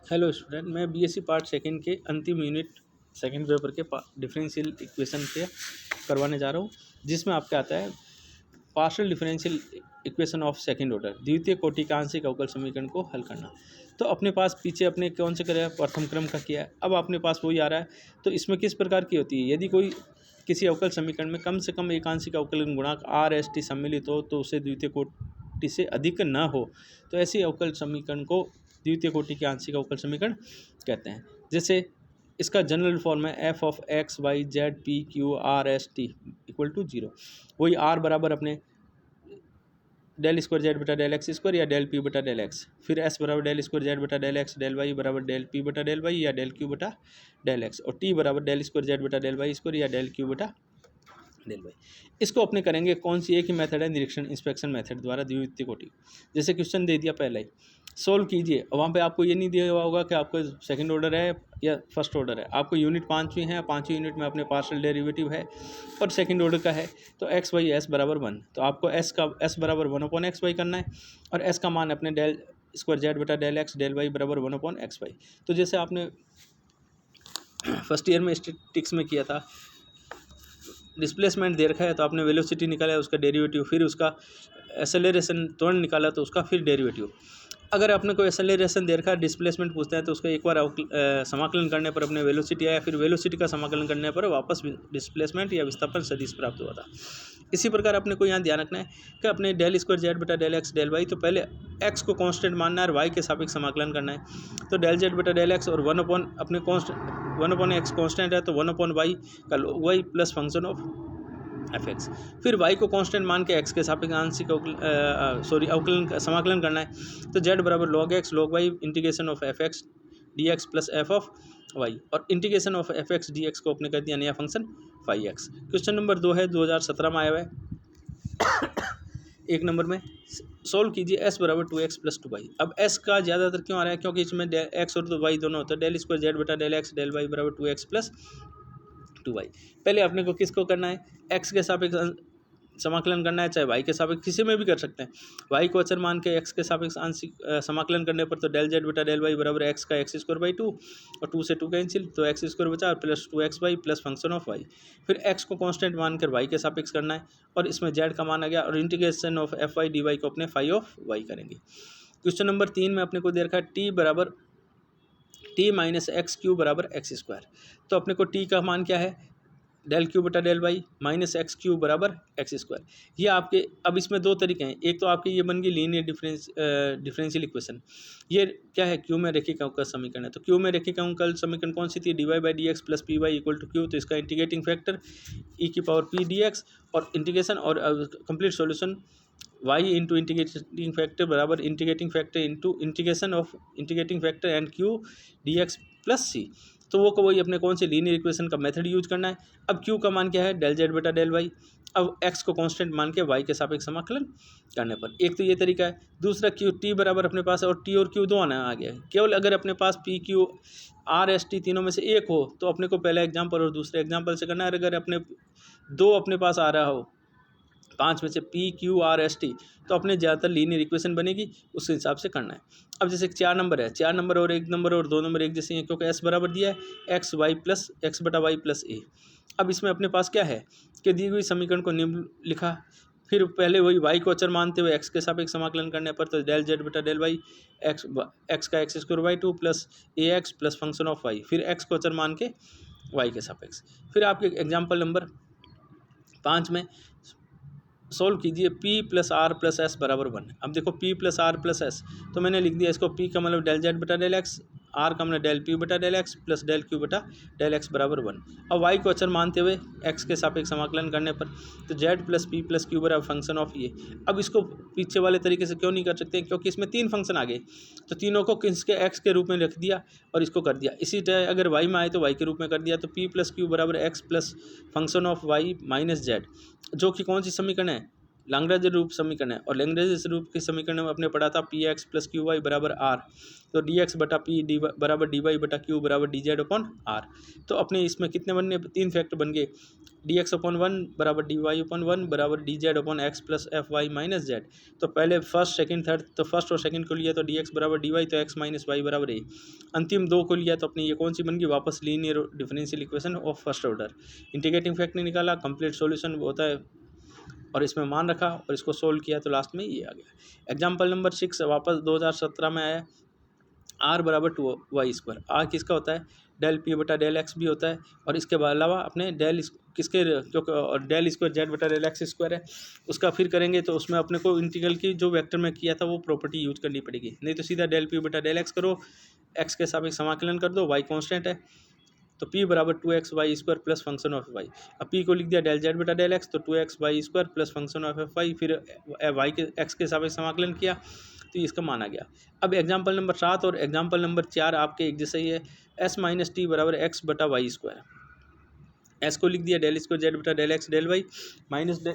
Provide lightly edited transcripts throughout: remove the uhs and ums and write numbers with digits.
Hello student, मैं BSc part second के अंतिम यूनिट सेकंड पेपर के डिफरेंशियल इक्वेशन के करवाने जा रहा हूँ, जिसमें आपका आता है partial differential equation of second order, द्वितीय कोटि का आंशिक अवकल समीकरण को हल करना। तो अपने पास पीछे अपने कौन से करें, प्रथम क्रम का किया है, अब अपने पास वही आ रहा है। तो इसमें किस प्रकार की होती है, यदि कोई किसी अवकल समीकरण में कम से कम एक आंशिक अवकलन गुणांक आर एस टी सम्मिलित हो तो उसे द्वितीय कोटि से अधिक न हो, तो ऐसी अवकल समीकरण को द्वितीय कोटि के आंशिक अवकल समीकरण कहते हैं। जैसे इसका जनरल फॉर्म है f of x y z p q r s t equal to zero. वही आर बराबर अपने डेल स्क्वायर जेड बटा डेल एक्स स्क्वायर या डेल पी बटा डेल एक्स, फिर एस बराबर डेल स्क्वायर जेड बटा डेल एक्स, डेल वाई बराबर डेल पी बटा डेल वाई या डेल क्यू बटा डेल एक्स, और टी बराबर डेल स्क्वायर जेड बटा डेल वाई स्क्वायर या डेल क्यू बटा डेल वाई। इसको अपने करेंगे कौन सी एक ही मेथड है, निरीक्षण इंस्पेक्शन मेथड द्वारा द्वितीय कोटि। जैसे क्वेश्चन दे दिया पहले ही, सोल्व कीजिए। वहाँ पे आपको ये नहीं दिया हुआ होगा कि आपको सेकंड ऑर्डर है या फर्स्ट ऑर्डर है, आपको यूनिट पाँचवीं है, पाँचवीं यूनिट में अपने पार्शियल डेरिवेटिव है और सेकंड ऑर्डर का है। तो एक्स वाई एस बराबर 1, तो आपको एस बराबर 1/x वाई करना है, और एस का मान अपने डेल स्क्वायर जेड बटा डेल एक्स, डेल वाई बराबर 1/x वाई। तो जैसे आपने फर्स्ट ईयर में स्टैटिस्टिक्स में किया था, डिस्प्लेसमेंट दे रखा है तो आपने वेलोसिटी निकाला है, उसका डेरिवेटिव, फिर उसका एक्सेलरेशन त्वरण निकाला तो उसका फिर डेरिवेटिव। अगर आपने कोई एक्सेलरेशन दे रखा है, डिस्प्लेसमेंट पूछता है, तो उसका एक बार समाकलन करने पर अपने वेलोसिटी आया, फिर वेलोसिटी का समाकलन करने पर वापस डिस्प्लेसमेंट या विस्थापन सदिश प्राप्त हुआ था। इसी प्रकार अपने को यहाँ ध्यान रखना है कि अपने डेल स्क्वायर जेड बटा डेल एक्स डेल वाई, तो पहले एक्स को कांस्टेंट मानना है और वाई के सापेक्ष समाकलन करना है। तो डेल जेड बटा डेल एक्स और 1 अपने कांस्टेंट 1/x कांस्टेंट है, तो 1/y का y plus function of F x. फिर y को कांस्टेंट मान के x के सापेक्ष आंशिक अवकलन समाकलन करना है। तो z बराबर log x log y integration of F X D x plus F of Y, और integration of F X D X को अपने कर दिया नया function phi X. Question number 2 है, 2017 में आया हुआ है। एक नंबर में सोल्व कीजिए s बराबर 2x प्लस 2y। अब s का ज़्यादातर क्यों आ रहा है, क्योंकि इसमें x और y दोनों होते हैं। डेल स्क्वायर जेड बटा डेल एक्स डेल वाई बराबर 2x प्लस 2y। पहले अपने को किसको करना है, x के सापेक्ष समाकलन करना है, चाहे y के सापेक्ष किसी में भी कर सकते हैं। y को अचर मान के x के सापेक्ष आंशिक समाकलन करने पर तो डेल जेड बटा डेल वाई बराबर x का x स्क्वायर बाई 2, और 2 से 2 कैंसिल, तो x स्क्वायर बचा और plus 2xy plus function of y। फिर x को कांस्टेंट मानकर y के सापेक्ष करना है, और इसमें z का मान आ गया, और integration of f y D y को अपने फाई ऑफ y करेंगे। क्वेश्चन नंबर 3 में अपने को दे रखा है t माइनस एक्स क्यू बराबर एक्स स्क्वायर। तो अपने को t का मान क्या है, डेल क्यू बटा del y minus x q बराबर एक्स स्क्वायर। ये आपके, अब इसमें दो तरीके हैं। एक तो आपके ये बन गई लीनियर डिफरेंशियल इक्वेशन। ये क्या है, क्यू में रेखिक अवकल समीकरण है। तो क्यू में रेखिक अवकल समीकरण कौन सी थी, D Y by D x plus P Y equal to Q. तो इसका इंटीग्रेटिंग फैक्टर ई की पावर पी डी एक्स, और इंटीग्रेशन और complete solution y into integrating factor बराबर integrating factor into integration of integrating factor and Q D x plus C. तो वो को वही अपने कौन से लीनियर इक्वेशन का मेथड यूज करना है। अब q का मान क्या है, डेल जेड बटा डेल वाई। अब x को कांस्टेंट मान के y के सापेक्ष समाकलन करने पर, एक तो ये तरीका है। दूसरा q t बराबर अपने पास, और t और q दो आना आ गया है। केवल अगर अपने पास p q r s t तीनों में से एक हो तो अपने को पहला एग्जाम्पल और दूसरे एग्जाम्पल से करना है। अगर अपने दो अपने पास आ रहा हो, 5 में से P q r s T, तो अपने ज़्यादातर लीनियर इक्वेशन बनेगी, उस हिसाब से करना है। अब जैसे 4 नंबर है, 4 नंबर और 1 नंबर और 2 नंबर एक जैसे हैं, क्योंकि एस बराबर दिया है एक्स वाई प्लस एक्स बटा वाई प्लस ए। अब इसमें अपने पास क्या है कि दी हुई समीकरण को निम्न लिखा, फिर पहले वही वाई को अचर मानते हुए एक्स के सापेक्ष समाकलन करने पर, तो डेल जेड बटा डेल वाई एक्स का x square by 2 plus a x plus function of y, फिर एक्स को अचर मान के वाई के सापेक्ष। फिर आपके एग्जाम्पल नंबर 5 में सोल्व कीजिए p plus r plus s बराबर 1। अब देखो p plus r plus s, तो मैंने लिख दिया इसको, p का मतलब डेल जेड बटा डेल एक्स, r का मतलब डेल पी बटा del x plus del q बटा डेल एक्स बराबर 1। अब y को अचर मानते हुए x के सापेक्ष समाकलन करने पर, तो z plus P plus q बराबर फंक्शन ऑफ ये। अब इसको पीछे वाले तरीके से क्यों नहीं कर सकते, क्योंकि इसमें 3 फंक्शन आ गए, तो तीनों को किसके x के रूप में रख दिया और इसको कर दिया। इसी तरह अगर y में आए तो y के रूप में कर दिया। तो p प्लस क्यू बराबर x plus function of y minus Z, जो कि कौन सी समीकरण है, लैग्रेंज रूप समीकरण है, और लैग्रेंज रूप के समीकरण में अपने पढ़ा था p x plus q y बराबर आर, तो डी एक्स बटा पी डी बराबर डी वाई बटा क्यू बराबर डी जेड अपॉन आर। तो अपने इसमें कितने बनने, 3 फैक्टर बन गए, डी एक्स अपॉन 1 बराबर डी वाई अपॉन 1 बराबर d z upon x plus f y minus z. तो पहले फर्स्ट सेकंड थर्ड, तो फर्स्ट और सेकंड को लिया तो डी एक्स बराबर डी वाई, तो एक्स माइनस वाई बराबर ए। अंतिम 2 को लिया तो अपनी ये कौन सी बन गई, वापस linear differential equation of first order. Integrating factor निकाला, कंप्लीट सॉल्यूशन होता है, और इसमें मान रखा और इसको सोल्व किया तो लास्ट में ये आ गया। एग्जाम्पल नंबर 6 वापस 2017 में आया, आर बराबर 2y²। आर किसका होता है, डेल पी बटा डेल एक्स भी होता है, और इसके अलावा अपने डेल किसके, क्योंकि डेल स्क्वायर जेड बटा डेल एक्स स्क्वायर है, उसका फिर करेंगे तो उसमें अपने को इंटीग्रल की जो वेक्टर में किया था वो प्रॉपर्टी यूज करनी पड़ेगी, नहीं तो सीधा डेल पी बटा डेल एक्स करो, एक्स के सापेक्ष समाकलन कर दो, वाई कांस्टेंट है, तो p बराबर 2x/y² plus function of y। अब p को लिख दिया डेल जेड बटा डेल एक्स, तो 2x/y² plus function of f y, फिर y के x के सापेक्ष समाकलन किया तो इसका मान आ गया। अब एग्जाम्पल नंबर 7 और एग्जाम्पल नंबर 4 आपके एक जैसा ही है, s माइनस टी बराबर x बटा y²। s को लिख दिया डेल स्क्वायर जेड बटा del x del y minus del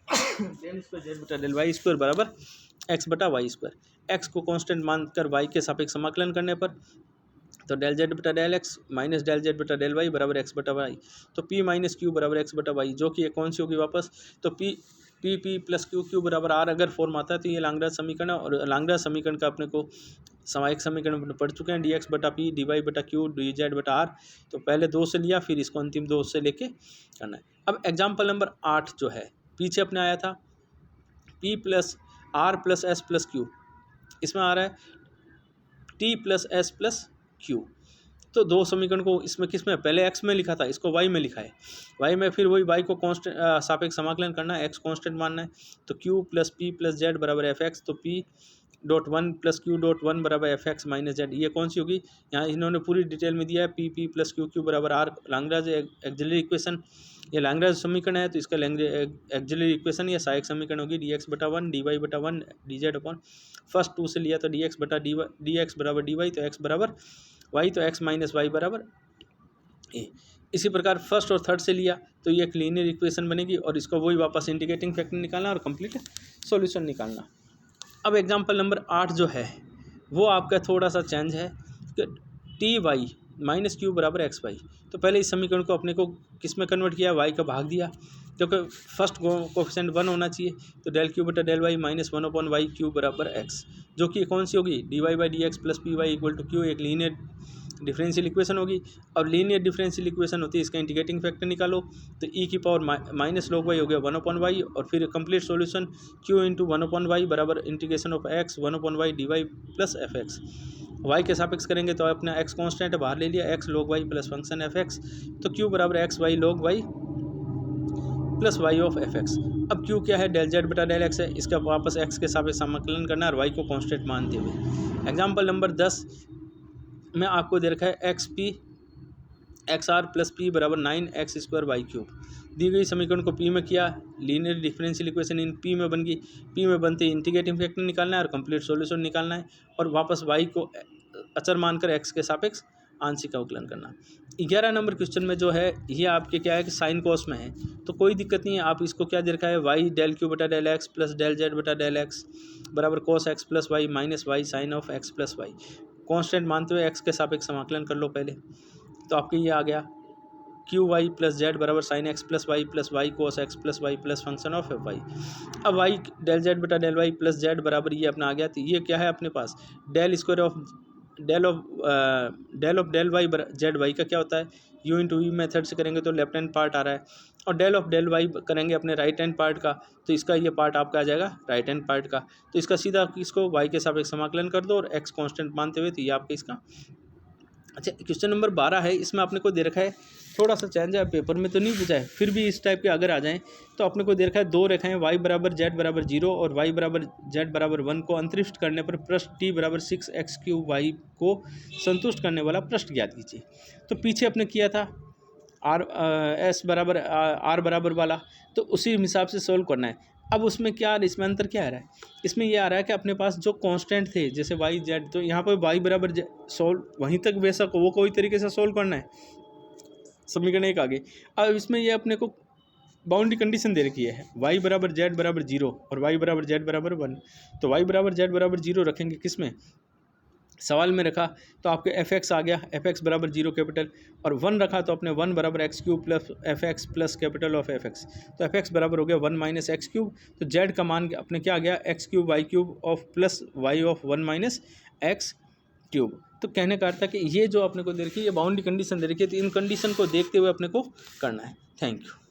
square z बटा डेल वाई² बराबर x बटा y²। x को कांस्टेंट मानकर y के सापेक्ष समाकलन करने पर तो डेल जेड बटा del x minus del z बटा डेल वाई बराबर एक्स बटा वाई, तो p माइनस क्यू बराबर एक्स बटा वाई, जो कि ये कौन सी होगी वापस, तो p प्लस क्यू बराबर आर अगर फॉर्म आता है तो ये लैग्रेंज समीकरण है, और लैग्रेंज समीकरण का अपने को समायिक समीकरण पढ़ चुके हैं, डी एक्स बटा पी डी वाई बटा क्यू डी जेड बटा आर। तो पहले 2 से लिया, फिर इसको अंतिम 2 से लेके करना है। अब एग्जाम्पल नंबर 8 जो है, पीछे अपने आया था p plus r plus s plus q, इसमें आ रहा है t plus s plus q. तो 2 समीकरण को इसमें किस में, पहले x में लिखा था, इसको y में लिखा है, y में फिर वही y को कांस्टेंट सापेक्ष समाकलन करना है, x कांस्टेंट मानना है, तो q plus P plus z बराबर एफ एक्स, तो p.1 प्लस q.1 बराबर एफ एक्स माइनस जेड, ये कौन सी होगी, यहाँ इन्होंने पूरी डिटेल में दिया है, p प्लस क्यू बराबर आर, लैग्रेंज एक्सिलरी इक्वेशन, ये लैग्रेंज समीकरण है, तो इसका एक्सिलरी इक्वेशन या सहायक समीकरण होगी डी एक्स बटा 1 डी वाई बटा 1 डी जेड अपॉन, फर्स्ट 2 से लिया तो डी एक्स बटा डी एक्स बराबर डी वाई, तो एक्स बराबर वाई, तो एक्स माइनस वाई बराबर ए। इसी प्रकार फर्स्ट और थर्ड से लिया तो ये एक लीनियर इक्वेशन बनेगी, और इसको वही वापस इंटीग्रेटिंग फैक्टर निकालना और कंप्लीट सॉल्यूशन निकालना। अब एग्जांपल नंबर 8 जो है वो आपका थोड़ा सा चेंज है कि टी वाई माइनस क्यू बराबर एक्स वाई। तो पहले इस समीकरण को अपने को किस में कन्वर्ट किया, वाई का भाग दिया, क्योंकि फर्स्ट कोफिशिएंट 1 होना चाहिए, तो डेल क्यू बटा del y minus 1 upon y q बराबर एक्स, जो कि कौन सी होगी, d Y by D x plus P Y equal to q, एक लीनियर डिफरेंशियल इक्वेशन होगी। और लीनियर डिफरेंशियल इक्वेशन होती है, इसका इंटीग्रेटिंग फैक्टर निकालो, तो ई की पावर माइनस लॉग वाई हो गया 1 अपॉन वाई, और फिर complete solution Q into 1 upon Y बराबर integration of X 1 upon Y D Y plus F X. Y के सापेक्ष करेंगे तो अपना एक्स कांस्टेंट है, बाहर ले लिया, x log y plus function f x, तो क्यू बराबर x y log y plus y of F x. अब क्यू क्या है, डेल जेड बटा डेल एक्स है, इसका वापस एक्स के सापेक्ष समाकलन करना है और वाई को कांस्टेंट मानते हुए। एग्जाम्पल नंबर 10 में आपको दे रखा है x p x r plus p बराबर 9x² वाई क्यूब। दी गई समीकरण को p में किया, linear differential equation in p में बन गई, p में बनते इंटीग्रेटिंग फैक्टर निकालना है और कंप्लीट सॉल्यूशन निकालना है, और वापस y को अचर मानकर x के सापेक्ष आंशिक अवकलन करना। 11 नंबर क्वेश्चन में जो है ये आपके क्या है कि साइन कॉस में है, तो कोई दिक्कत नहीं है, आप इसको क्या दे रखा है, वाई डेल क्यू बटा del x plus del z बटा डेल एक्स बराबर cos x plus y minus y sine of x plus y, constant मानते हुए एक्स के सापेक्ष समाकलन कर लो पहले, तो आपके ये आ गया क्यू वाई प्लस जेड बराबर sine x plus y cos x plus y plus function of f y. अब वाई डेल जेड बटा डेल वाई प्लस जेड बराबर ये अपना आ गया, तो ये क्या है अपने पास, del square of del Y Z Y का क्या होता है, यू इंटू वी मेथड से करेंगे तो लेफ्ट हैंड पार्ट आ रहा है, और डेल ऑफ डेल वाई करेंगे अपने राइट हैंड पार्ट का, तो इसका ये पार्ट आपका आ जाएगा राइट हैंड पार्ट का, तो इसका सीधा इसको वाई के सापेक्ष समाकलन कर दो और एक्स कांस्टेंट मानते हुए, तो ये आपका इसका। अच्छा, क्वेश्चन नंबर 12 है, इसमें आपने को दे रखा है, थोड़ा सा चेंज है, पेपर में तो नहीं पूछा है, फिर भी इस टाइप के अगर आ जाएं तो अपने को दे रखा है 2 रेखाएं y बराबर z बराबर 0 और y बराबर z बराबर 1 को अंतरिष्ट करने पर पृष्ठ t बराबर 6x³ को संतुष्ट करने वाला पृष्ठ ज्ञात कीजिए। तो पीछे अपने किया था s बराबर r बराबर वाला, तो उसी हिसाब से सोल्व करना है। अब उसमें क्या, इसमें अंतर क्या आ रहा है, इसमें ये आ रहा है कि अपने पास जो कांस्टेंट थे जैसे वाई जेड, तो यहाँ पर y बराबर सोल्व वहीं तक वैसा वो कोई तरीके से सोल्व करना है, समीकरण 1 आगे। अब इसमें ये अपने को बाउंड्री कंडीशन दे रखी है y बराबर जेड बराबर 0 और y बराबर जेड बराबर 1, तो y बराबर जेड बराबर 0 रखेंगे किस में, सवाल में रखा तो आपके एफ एक्स आ गया, एफ एक्स बराबर 0 कैपिटल, और 1 रखा तो अपने 1 बराबर x cube plus F x plus capital of F x, तो एफ एक्स बराबर हो गया 1 माइनस एक्स क्यूब, तो जेड का मान अपने क्या आ गया x cube of plus y of 1 minus x cube. तो कहने का अर्थ है कि ये जो अपने को दे रखी है ये बाउंड्री कंडीशन दे रखी है, तो इन कंडीशन को देखते हुए अपने को करना है। Thank you.